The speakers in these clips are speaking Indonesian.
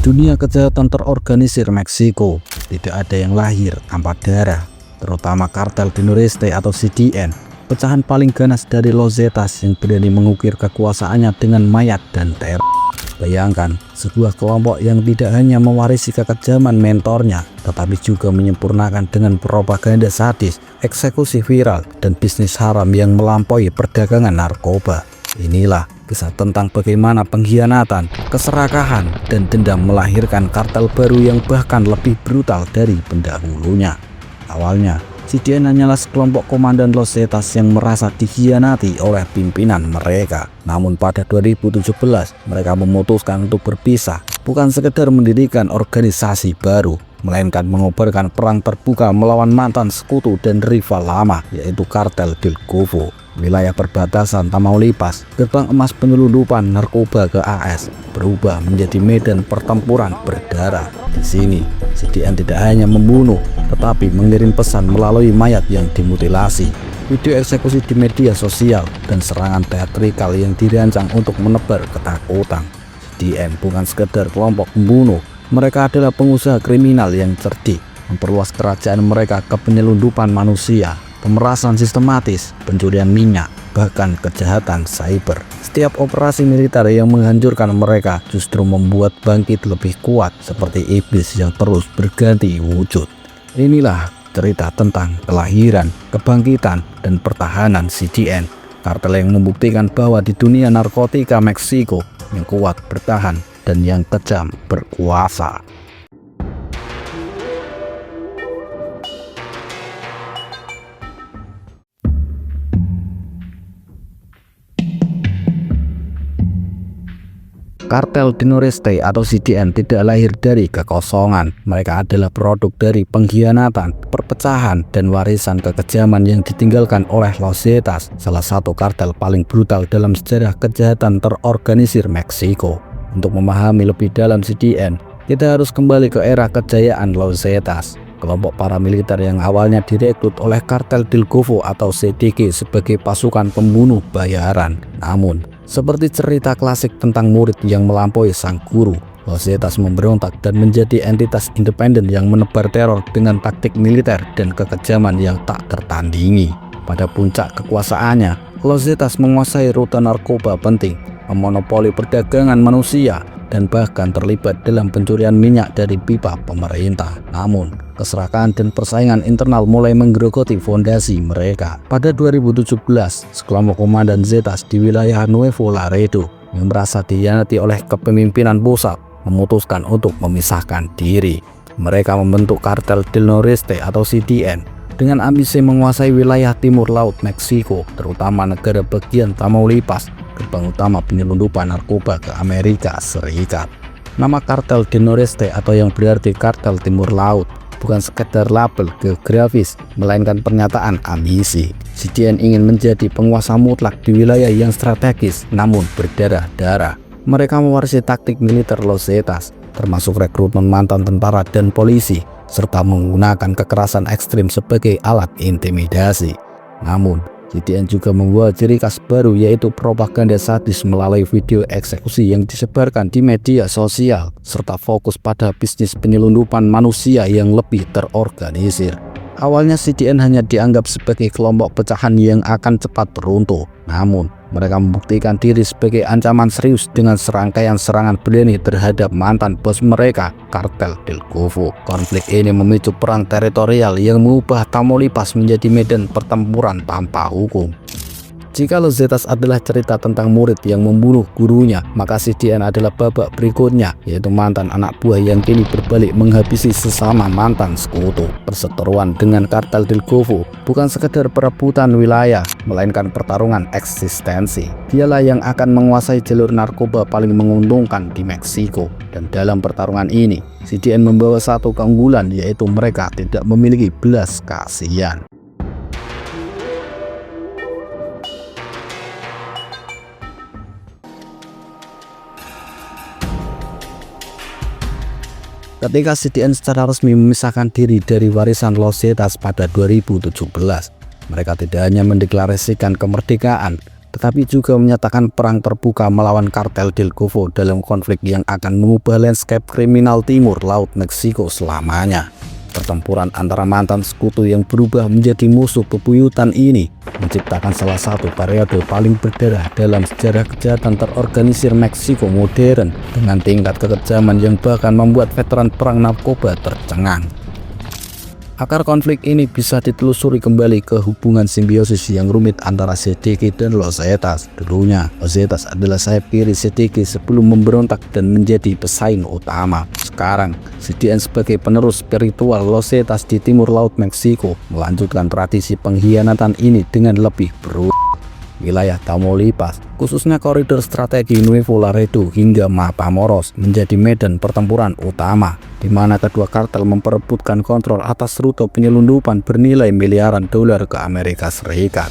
dunia kejahatan terorganisir Meksiko, tidak ada yang lahir tanpa darah, terutama kartel di Noreste atau CDN, pecahan paling ganas dari Los Zetas yang berani mengukir kekuasaannya dengan mayat dan teror. Bayangkan, sebuah kelompok yang tidak hanya mewarisi kekejaman mentornya, tetapi juga menyempurnakan dengan propaganda sadis, eksekusi viral, dan bisnis haram yang melampaui perdagangan narkoba. Inilah kisah tentang bagaimana pengkhianatan, keserakahan, dan dendam melahirkan kartel baru yang bahkan lebih brutal dari pendahulunya. Awalnya, CDN hanyalah sekelompok komandan Los Zetas yang merasa dikhianati oleh pimpinan mereka. Namun pada 2017, mereka memutuskan untuk berpisah, bukan sekedar mendirikan organisasi baru, melainkan mengobarkan perang terbuka melawan mantan sekutu dan rival lama, yaitu kartel del Golfo. Wilayah perbatasan Tamaulipas, gerbang emas penyelundupan narkoba ke AS, berubah menjadi medan pertempuran berdarah. Di sini, CDN tidak hanya membunuh, tetapi mengirim pesan melalui mayat yang dimutilasi, video eksekusi di media sosial, dan serangan teatrikal yang dirancang untuk menebar ketakutan. CDN bukan sekedar kelompok pembunuh, mereka adalah pengusaha kriminal yang cerdik, memperluas kerajaan mereka ke penyelundupan manusia, pemerasan sistematis, pencurian minyak, bahkan kejahatan cyber. Setiap operasi militer yang menghancurkan mereka justru membuat bangkit lebih kuat seperti iblis yang terus berganti wujud. Inilah cerita tentang kelahiran, kebangkitan, dan pertahanan CDN, kartel yang membuktikan bahwa di dunia narkotika Meksiko yang kuat bertahan dan yang kejam berkuasa. Kartel di Noreste atau CDN tidak lahir dari kekosongan. Mereka adalah produk dari pengkhianatan, perpecahan, dan warisan kekejaman yang ditinggalkan oleh Los Zetas, salah satu kartel paling brutal dalam sejarah kejahatan terorganisir Meksiko. Untuk memahami lebih dalam CDN, kita harus kembali ke era kejayaan Los Zetas, kelompok paramiliter yang awalnya direkrut oleh kartel del Golfo atau CDG sebagai pasukan pembunuh bayaran. Namun, seperti cerita klasik tentang murid yang melampaui sang guru, Los Zetas memberontak dan menjadi entitas independen yang menebar teror dengan taktik militer dan kekejaman yang tak tertandingi. Pada puncak kekuasaannya, Los Zetas menguasai rute narkoba penting, memonopoli perdagangan manusia, dan bahkan terlibat dalam pencurian minyak dari pipa pemerintah. Namun, keserakahan dan persaingan internal mulai menggerogoti fondasi mereka. Pada 2017, sekelompok komandan Zetas di wilayah Nuevo Laredo yang merasa dikhianati oleh kepemimpinan pusat memutuskan untuk memisahkan diri. Mereka membentuk kartel del Noreste atau CDN dengan ambisi menguasai wilayah timur laut Meksiko, terutama negara bagian Tamaulipas, gerbang utama penyelundupan narkoba ke Amerika Serikat. Nama kartel del Noreste atau yang berarti kartel timur laut bukan sekedar label geografis, melainkan pernyataan ambisi. CDN ingin menjadi penguasa mutlak di wilayah yang strategis namun berdarah-darah. Mereka mewarisi taktik militer Los Zetas, termasuk rekrutmen mantan tentara dan polisi, serta menggunakan kekerasan ekstrim sebagai alat intimidasi. Namun, CDN juga membawa ciri khas baru, yaitu propaganda sadis melalui video eksekusi yang disebarkan di media sosial, serta fokus pada bisnis penyelundupan manusia yang lebih terorganisir. Awalnya CDN hanya dianggap sebagai kelompok pecahan yang akan cepat runtuh, namun mereka membuktikan diri sebagai ancaman serius dengan serangkaian serangan berani terhadap mantan bos mereka, kartel del Golfo. Konflik ini memicu perang teritorial yang mengubah Tamaulipas menjadi medan pertempuran tanpa hukum. Jika Los Zetas adalah cerita tentang murid yang membunuh gurunya, maka CDN adalah babak berikutnya, yaitu mantan anak buah yang kini berbalik menghabisi sesama mantan sekutu. Perseteruan dengan kartel del Golfo bukan sekedar perebutan wilayah, melainkan pertarungan eksistensi. Dialah yang akan menguasai jalur narkoba paling menguntungkan di Meksiko. Dan dalam pertarungan ini, CDN membawa satu keunggulan, yaitu mereka tidak memiliki belas kasihan. Ketika CDN secara resmi memisahkan diri dari warisan Los Zetas pada 2017, mereka tidak hanya mendeklarasikan kemerdekaan, tetapi juga menyatakan perang terbuka melawan kartel del Golfo dalam konflik yang akan mengubah landscape kriminal timur laut Meksiko selamanya. Pertempuran antara mantan sekutu yang berubah menjadi musuh bebuyutan ini menciptakan salah satu periode paling berdarah dalam sejarah kejahatan terorganisir Meksiko modern dengan tingkat kekejaman yang bahkan membuat veteran perang narkoba tercengang. Akar konflik ini bisa ditelusuri kembali ke hubungan simbiosis yang rumit antara CDG dan Los Zetas. Dulunya, Los Zetas adalah sayap kiri CDG sebelum memberontak dan menjadi pesaing utama. Sekarang, CDN sebagai penerus spiritual Los Zetas di timur laut Meksiko melanjutkan tradisi pengkhianatan ini dengan lebih brutal. Wilayah Tamaulipas, khususnya koridor strategi Nuevo Laredo hingga Matamoros, menjadi medan pertempuran utama, di mana kedua kartel memperebutkan kontrol atas rute penyelundupan bernilai miliaran dolar ke Amerika Serikat.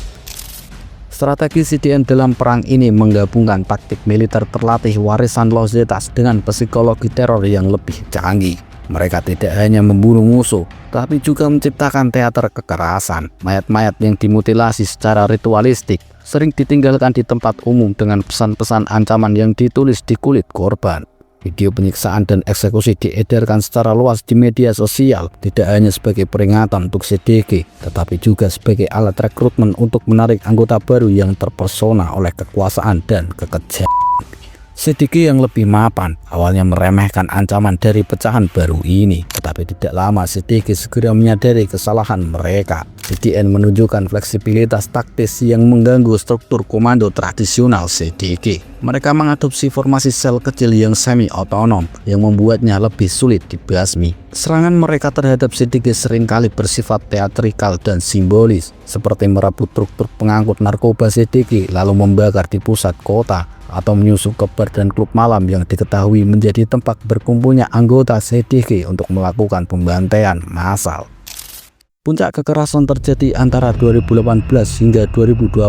Strategi CDN dalam perang ini menggabungkan taktik militer terlatih warisan Los Zetas dengan psikologi teror yang lebih canggih. Mereka tidak hanya membunuh musuh, tapi juga menciptakan teater kekerasan. Mayat-mayat yang dimutilasi secara ritualistik sering ditinggalkan di tempat umum dengan pesan-pesan ancaman yang ditulis di kulit korban. Video penyiksaan dan eksekusi diedarkan secara luas di media sosial, tidak hanya sebagai peringatan untuk CDG, tetapi juga sebagai alat rekrutmen untuk menarik anggota baru yang terpesona oleh kekuasaan dan kekejaman. CDG yang lebih mapan awalnya meremehkan ancaman dari pecahan baru ini, tetapi tidak lama CDG segera menyadari kesalahan mereka. CDN menunjukkan fleksibilitas taktis yang mengganggu struktur komando tradisional CDG. Mereka mengadopsi formasi sel kecil yang semi-otonom yang membuatnya lebih sulit dibasmi. Serangan mereka terhadap CDG seringkali bersifat teatrikal dan simbolis, seperti merebut truk-truk pengangkut narkoba CDG lalu membakar di pusat kota, atau menyusup ke bar dan klub malam yang diketahui menjadi tempat berkumpulnya anggota CDG untuk melakukan pembantaian massal. Puncak kekerasan terjadi antara 2018 hingga 2020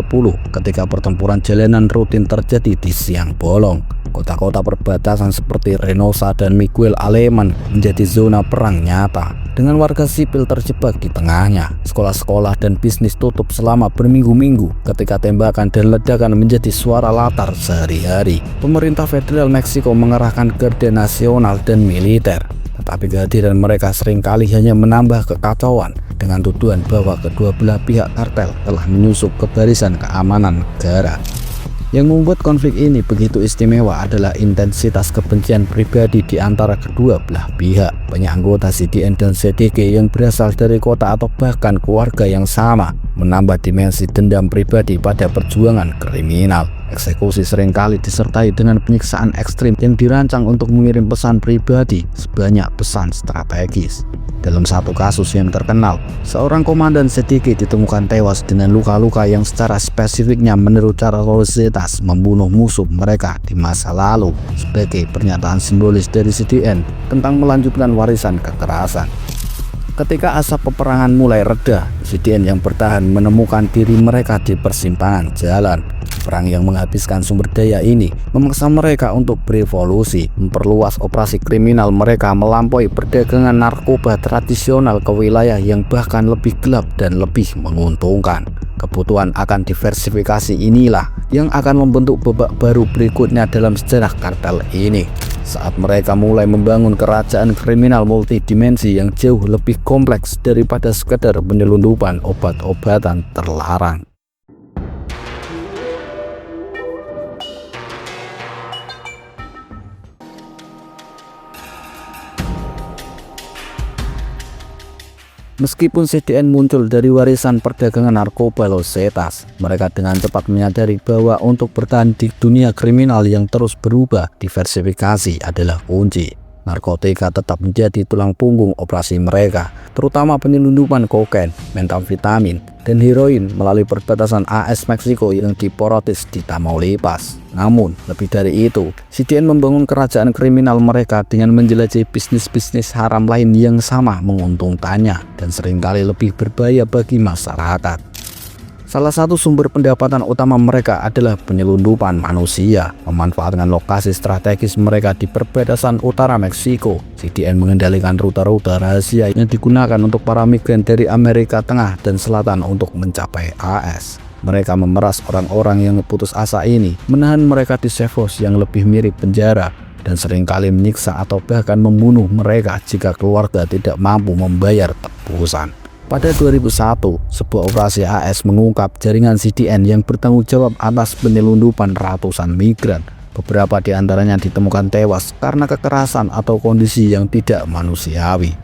ketika pertempuran jalanan rutin terjadi di siang bolong. Kota-kota perbatasan seperti Reynosa dan Miguel Aleman menjadi zona perang nyata, dengan warga sipil terjebak di tengahnya. Sekolah-sekolah dan bisnis tutup selama berminggu-minggu ketika tembakan dan ledakan menjadi suara latar sehari-hari. Pemerintah federal Meksiko mengerahkan garda nasional dan militer, tetapi kehadiran mereka seringkali hanya menambah kekacauan dengan tuduhan bahwa kedua belah pihak kartel telah menyusup ke barisan keamanan negara. Yang membuat konflik ini begitu istimewa adalah intensitas kebencian pribadi di antara kedua belah pihak. Banyak anggota CDN dan CDG yang berasal dari kota atau bahkan keluarga yang sama, menambah dimensi dendam pribadi pada perjuangan kriminal. Eksekusi seringkali disertai dengan penyiksaan ekstrim yang dirancang untuk mengirim pesan pribadi sebanyak pesan strategis. Dalam satu kasus yang terkenal, seorang komandan CDG ditemukan tewas dengan luka-luka yang secara spesifiknya meniru cara Los Zetas membunuh musuh mereka di masa lalu, sebagai pernyataan simbolis dari CDN tentang melanjutkan warisan kekerasan. Ketika asap peperangan mulai reda, CDN yang bertahan menemukan diri mereka di persimpangan jalan. Perang yang menghabiskan sumber daya ini memaksa mereka untuk berevolusi, memperluas operasi kriminal mereka melampaui perdagangan narkoba tradisional ke wilayah yang bahkan lebih gelap dan lebih menguntungkan. Kebutuhan akan diversifikasi inilah yang akan membentuk babak baru berikutnya dalam sejarah kartel ini, saat mereka mulai membangun kerajaan kriminal multidimensi yang jauh lebih kompleks daripada sekedar penyelundupan obat-obatan terlarang. Meskipun CDN muncul dari warisan perdagangan narkoba Los Zetas, mereka dengan cepat menyadari bahwa untuk bertahan di dunia kriminal yang terus berubah, diversifikasi adalah kunci. Narkotika tetap menjadi tulang punggung operasi mereka, terutama penyelundupan kokain, metamfetamin, dan heroin melalui perbatasan AS Meksiko yang diporotis di Tamaulipas. Namun, lebih dari itu, CDN membangun kerajaan kriminal mereka dengan menjelajahi bisnis-bisnis haram lain yang sama menguntungkannya dan seringkali lebih berbahaya bagi masyarakat. Salah satu sumber pendapatan utama mereka adalah penyelundupan manusia. Memanfaatkan lokasi strategis mereka di perbatasan utara Meksiko, CDN mengendalikan rute-rute rahasia yang digunakan untuk para migran dari Amerika Tengah dan Selatan untuk mencapai AS. Mereka memeras orang-orang yang putus asa ini, menahan mereka di safe house yang lebih mirip penjara, dan seringkali menyiksa atau bahkan membunuh mereka jika keluarga tidak mampu membayar tebusan. Pada 2001, sebuah operasi AS mengungkap jaringan CDN yang bertanggung jawab atas penyelundupan ratusan migran. Beberapa di antaranya ditemukan tewas karena kekerasan atau kondisi yang tidak manusiawi.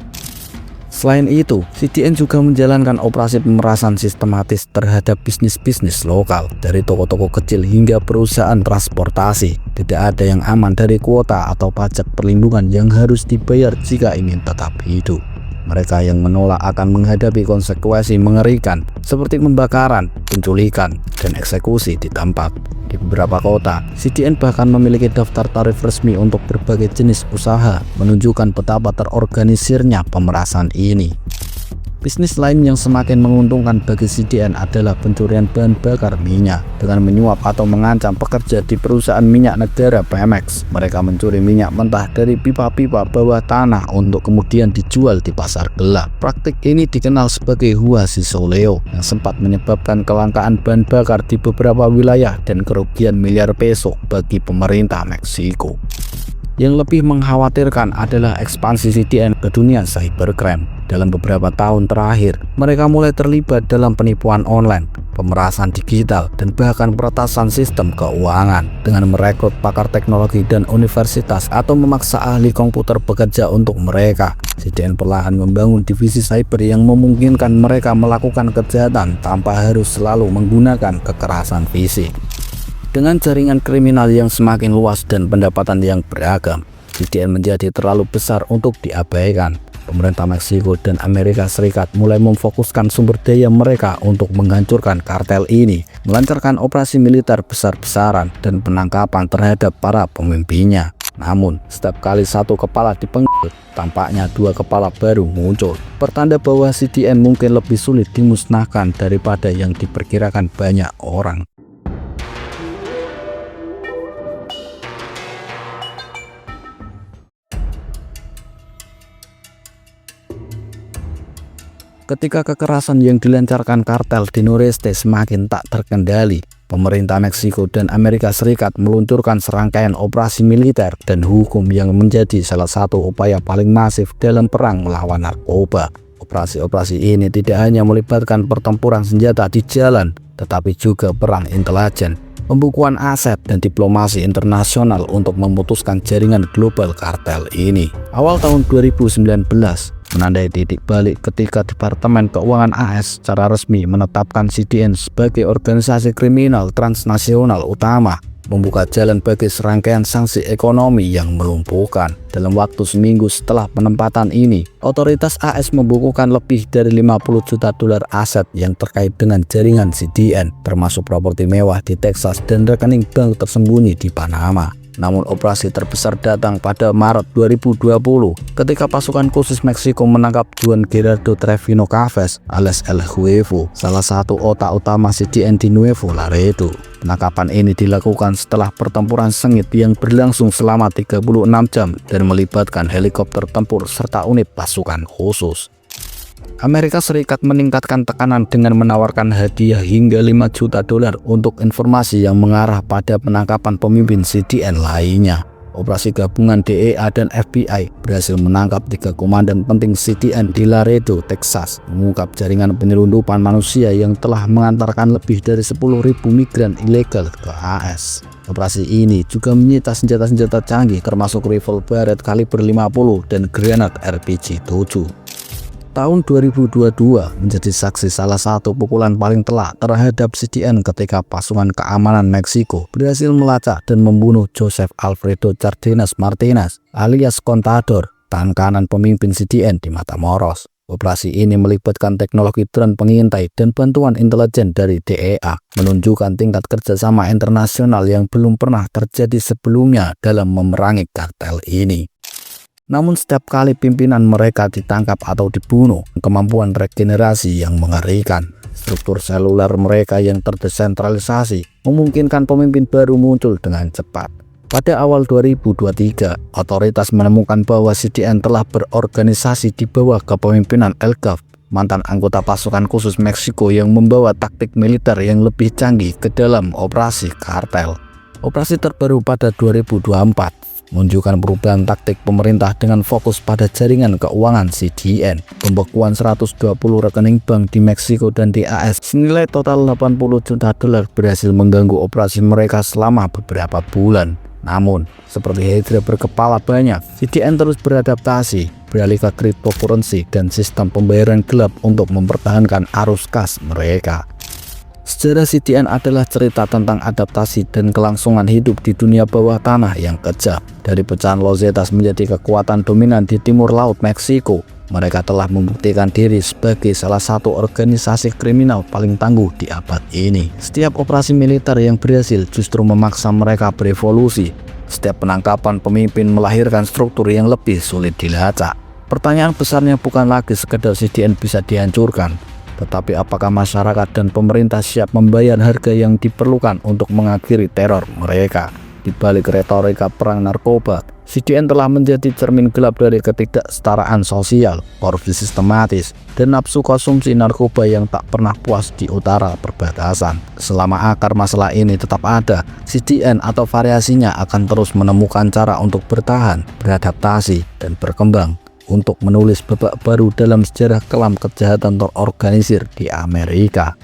Selain itu, CDN juga menjalankan operasi pemerasan sistematis terhadap bisnis-bisnis lokal, dari toko-toko kecil hingga perusahaan transportasi. Tidak ada yang aman dari kuota atau pajak perlindungan yang harus dibayar jika ingin tetap hidup. Mereka yang menolak akan menghadapi konsekuensi mengerikan seperti pembakaran, penculikan, dan eksekusi di tempat. Di beberapa kota, CDN bahkan memiliki daftar tarif resmi untuk berbagai jenis usaha, menunjukkan betapa terorganisirnya pemerasan ini. Bisnis lain yang semakin menguntungkan bagi CDN adalah pencurian bahan bakar minyak. Dengan menyuap atau mengancam pekerja di perusahaan minyak negara Pemex, mereka mencuri minyak mentah dari pipa-pipa bawah tanah untuk kemudian dijual di pasar gelap. Praktik ini dikenal sebagai huachicoleo yang sempat menyebabkan kelangkaan bahan bakar di beberapa wilayah dan kerugian miliar peso bagi pemerintah Meksiko. Yang lebih mengkhawatirkan adalah ekspansi CDN ke dunia cybercrime. Dalam beberapa tahun terakhir, mereka mulai terlibat dalam penipuan online, pemerasan digital, dan bahkan peretasan sistem keuangan dengan merekrut pakar teknologi dan universitas atau memaksa ahli komputer bekerja untuk mereka. CDN perlahan membangun divisi cyber yang memungkinkan mereka melakukan kejahatan tanpa harus selalu menggunakan kekerasan fisik. Dengan jaringan kriminal yang semakin luas dan pendapatan yang beragam, CDN menjadi terlalu besar untuk diabaikan. Pemerintah Meksiko dan Amerika Serikat mulai memfokuskan sumber daya mereka untuk menghancurkan kartel ini, melancarkan operasi militer besar-besaran dan penangkapan terhadap para pemimpinnya. Namun, setiap kali satu kepala dipenggal, tampaknya dua kepala baru muncul. Pertanda bahwa CDN mungkin lebih sulit dimusnahkan daripada yang diperkirakan banyak orang. Ketika kekerasan yang dilancarkan kartel di Noreste semakin tak terkendali, pemerintah Meksiko dan Amerika Serikat meluncurkan serangkaian operasi militer dan hukum yang menjadi salah satu upaya paling masif dalam perang melawan narkoba. Operasi-operasi ini tidak hanya melibatkan pertempuran senjata di jalan, tetapi juga perang intelijen, pembukuan aset, dan diplomasi internasional untuk memutuskan jaringan global kartel ini. Awal tahun 2019 menandai titik balik ketika Departemen Keuangan AS secara resmi menetapkan CDN sebagai organisasi kriminal transnasional utama, membuka jalan bagi serangkaian sanksi ekonomi yang melumpuhkan. Dalam waktu seminggu setelah penempatan ini, otoritas AS membukukan lebih dari 50 juta dolar aset yang terkait dengan jaringan CDN, termasuk properti mewah di Texas dan rekening bank tersembunyi di Panama. Namun operasi terbesar datang pada Maret 2020 ketika pasukan khusus Meksiko menangkap Juan Gerardo Trevino Chavez alias El Huevo, salah satu otak utama CDN di Nuevo Laredo. Penangkapan ini dilakukan setelah pertempuran sengit yang berlangsung selama 36 jam dan melibatkan helikopter tempur serta unit pasukan khusus. Amerika Serikat meningkatkan tekanan dengan menawarkan hadiah hingga 5 juta dolar untuk informasi yang mengarah pada penangkapan pemimpin CDN lainnya. Operasi gabungan DEA dan FBI berhasil menangkap 3 komandan penting CDN di Laredo, Texas, mengungkap jaringan penyelundupan manusia yang telah mengantarkan lebih dari 10.000 migran ilegal ke AS. Operasi ini juga menyita senjata-senjata canggih termasuk rifle Barrett kaliber 50 dan granat RPG-7. Tahun 2022 menjadi saksi salah satu pukulan paling telak terhadap CDN ketika pasukan keamanan Meksiko berhasil melacak dan membunuh Joseph Alfredo Cardenas Martinez alias Contador, tangan kanan pemimpin CDN di Matamoros. Operasi ini melibatkan teknologi drone pengintai dan bantuan intelijen dari DEA, menunjukkan tingkat kerjasama internasional yang belum pernah terjadi sebelumnya dalam memerangi kartel ini. Namun setiap kali pimpinan mereka ditangkap atau dibunuh, kemampuan regenerasi yang mengerikan. Struktur seluler mereka yang terdesentralisasi memungkinkan pemimpin baru muncul dengan cepat. Pada awal 2023, otoritas menemukan bahwa CDN telah berorganisasi di bawah kepemimpinan El Gaf, mantan anggota pasukan khusus Meksiko yang membawa taktik militer yang lebih canggih ke dalam operasi kartel. Operasi terbaru pada 2024 menunjukkan perubahan taktik pemerintah dengan fokus pada jaringan keuangan CDN, pembekuan 120 rekening bank di Meksiko dan di AS senilai total 80 juta dolar berhasil mengganggu operasi mereka selama beberapa bulan. Namun, seperti Hydra berkepala banyak, CDN terus beradaptasi, beralih ke cryptocurrency dan sistem pembayaran gelap untuk mempertahankan arus kas mereka. Sejarah CDN adalah cerita tentang adaptasi dan kelangsungan hidup di dunia bawah tanah yang kejam. Dari pecahan Los Zetas menjadi kekuatan dominan di timur laut Meksiko, mereka telah membuktikan diri sebagai salah satu organisasi kriminal paling tangguh di abad ini. Setiap operasi militer yang berhasil justru memaksa mereka berevolusi. Setiap penangkapan pemimpin melahirkan struktur yang lebih sulit dilacak. Pertanyaan besarnya bukan lagi sekedar CDN bisa dihancurkan, tetapi apakah masyarakat dan pemerintah siap membayar harga yang diperlukan untuk mengakhiri teror mereka. Di balik retorika perang narkoba, CDN telah menjadi cermin gelap dari ketidaksetaraan sosial, korupsi sistematis, dan nafsu konsumsi narkoba yang tak pernah puas di utara perbatasan. Selama akar masalah ini tetap ada, CDN atau variasinya akan terus menemukan cara untuk bertahan, beradaptasi, dan berkembang untuk menulis babak baru dalam sejarah kelam kejahatan terorganisir di Amerika.